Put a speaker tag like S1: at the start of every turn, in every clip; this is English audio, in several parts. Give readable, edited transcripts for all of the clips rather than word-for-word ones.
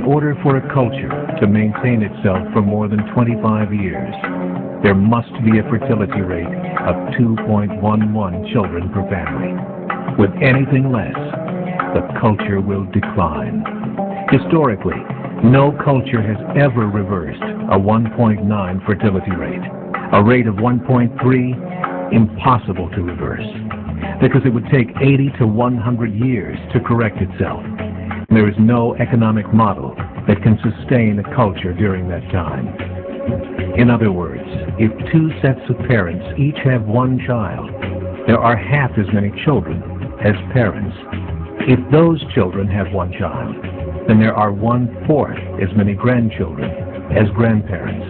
S1: In order for a culture to maintain itself for more than 25 years, there must be a fertility rate of 2.11 children per family. With anything less, the culture will decline. Historically, no culture has ever reversed a 1.9 fertility rate. A rate of 1.3, impossible to reverse, because it would take 80 to 100 years to correct itself. There is no economic model that can sustain a culture during that time. In other words, if two sets of parents each have one child, there are half as many children as parents. If those children have one child, then there are 1/4 as many grandchildren as grandparents.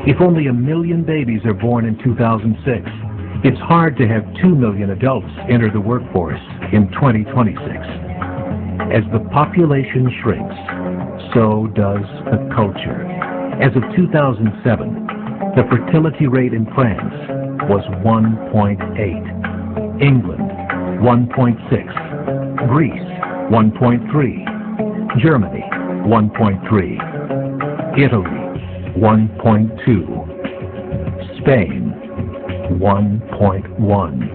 S1: If only 1 million babies are born in 2006, it's hard to have 2 million adults enter the workforce in 2026. As the population shrinks, so does the culture. As of 2007, the fertility rate in France was 1.8, England 1.6, Greece 1.3, Germany 1.3, Italy 1.2, Spain 1.1.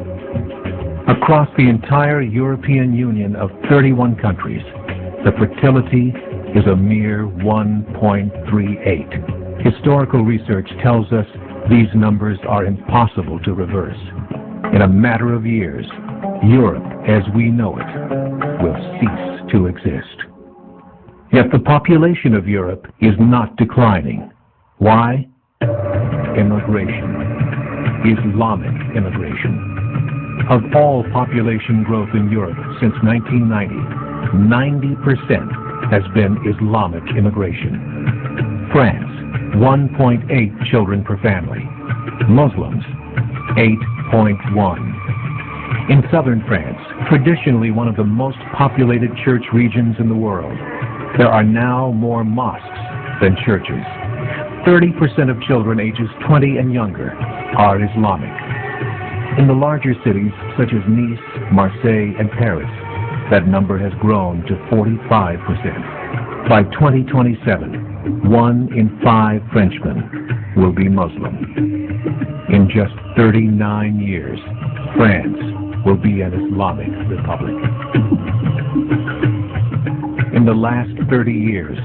S1: Across the entire European Union of 31 countries, the fertility is a mere 1.38. Historical research tells us these numbers are impossible to reverse. In a matter of years, Europe, as we know it, will cease to exist. Yet the population of Europe is not declining. Why? Immigration. Islamic immigration. Of all population growth in Europe since 1990, 90% has been Islamic immigration. France, 1.8 children per family. Muslims, 8.1. In southern France, traditionally one of the most populated church regions in the world, there are now more mosques than churches. 30% of children ages 20 and younger are Islamic. In the larger cities such as Nice, Marseille, and Paris, that number has grown to 45%. By 2027, 1 in 5 Frenchmen will be Muslim. In just 39 years, France will be an Islamic republic. In the last 30 years,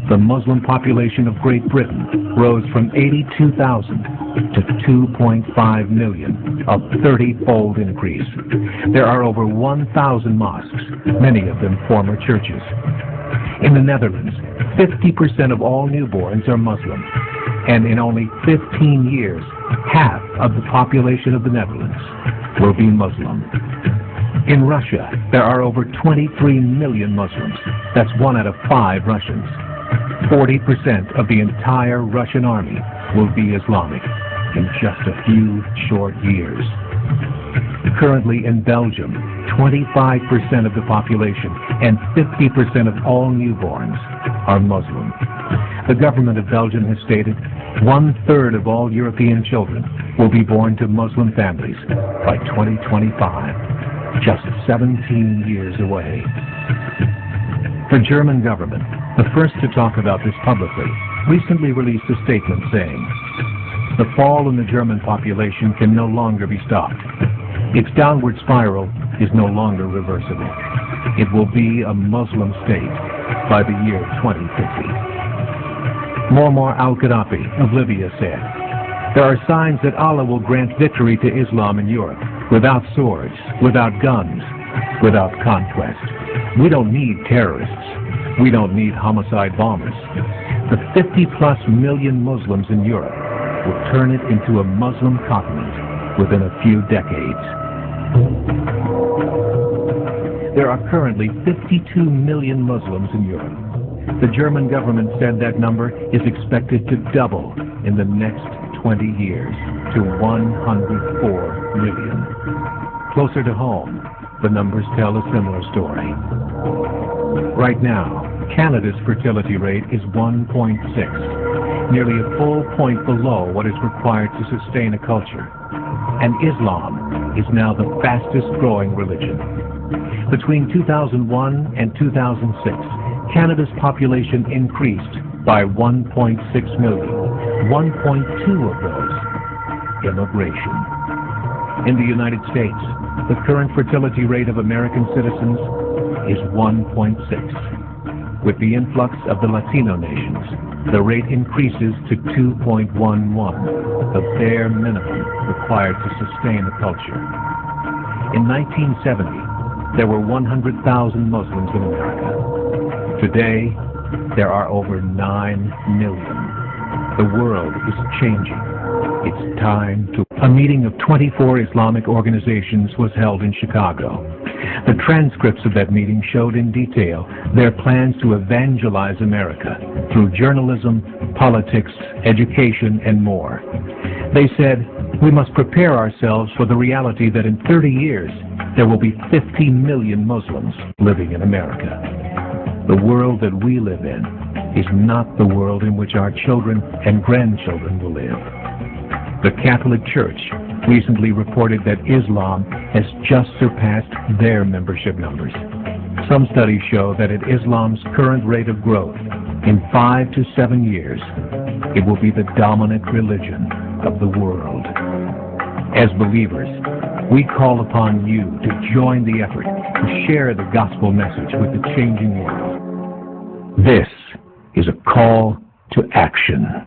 S1: the Muslim population of Great Britain rose from 82,000 to 2.5 million, a 30-fold increase. There are over 1,000 mosques, many of them former churches. In the Netherlands, 50% of all newborns are Muslim, and in only 15 years, half of the population of the Netherlands will be Muslim. In Russia, there are over 23 million Muslims. That's 1 out of 5 Russians. 40% of the entire Russian army will be Islamic in just a few short years. Currently in Belgium, 25% of the population and 50% of all newborns are Muslim. The government of Belgium has stated 1/3 of all European children will be born to Muslim families by 2025, just 17 years away. The German government, the first to talk about this publicly, recently released a statement saying, "The fall in the German population can no longer be stopped. Its downward spiral is no longer reversible. It will be a Muslim state by the year 2050. Muammar al-Gaddafi of Libya said, "There are signs that Allah will grant victory to Islam in Europe, without swords, without guns, without conquest. We don't need terrorists. We don't need homicide bombers. The 50+ million Muslims in Europe will turn it into a Muslim continent within a few decades." There are currently 52 million Muslims in Europe. The German government said that number is expected to double in the next 20 years to 104 million. Closer to home, the numbers tell a similar story. Right now, Canada's fertility rate is 1.6, nearly a full point below what is required to sustain a culture. And Islam is now the fastest growing religion. Between 2001 and 2006, Canada's population increased by 1.6 million, 1.2 of those immigration. In the United States, the current fertility rate of American citizens is 1.6. With the influx of the Latino nations, the rate increases to 2.11, the bare minimum required to sustain a culture. In 1970, there were 100,000 Muslims in America. Today, there are over 9 million. The world is changing. It's time to... A meeting of 24 Islamic organizations was held in Chicago. The transcripts of that meeting showed in detail their plans to evangelize America through journalism, politics, education, and more. They said, we must prepare ourselves for the reality that in 30 years, there will be 50 million Muslims living in America. The world that we live in is not the world in which our children and grandchildren will live. The Catholic Church recently reported that Islam has just surpassed their membership numbers. Some studies show that at Islam's current rate of growth, in 5 to 7 years, it will be the dominant religion of the world. As believers, we call upon you to join the effort to share the gospel message with the changing world. This is a call to action.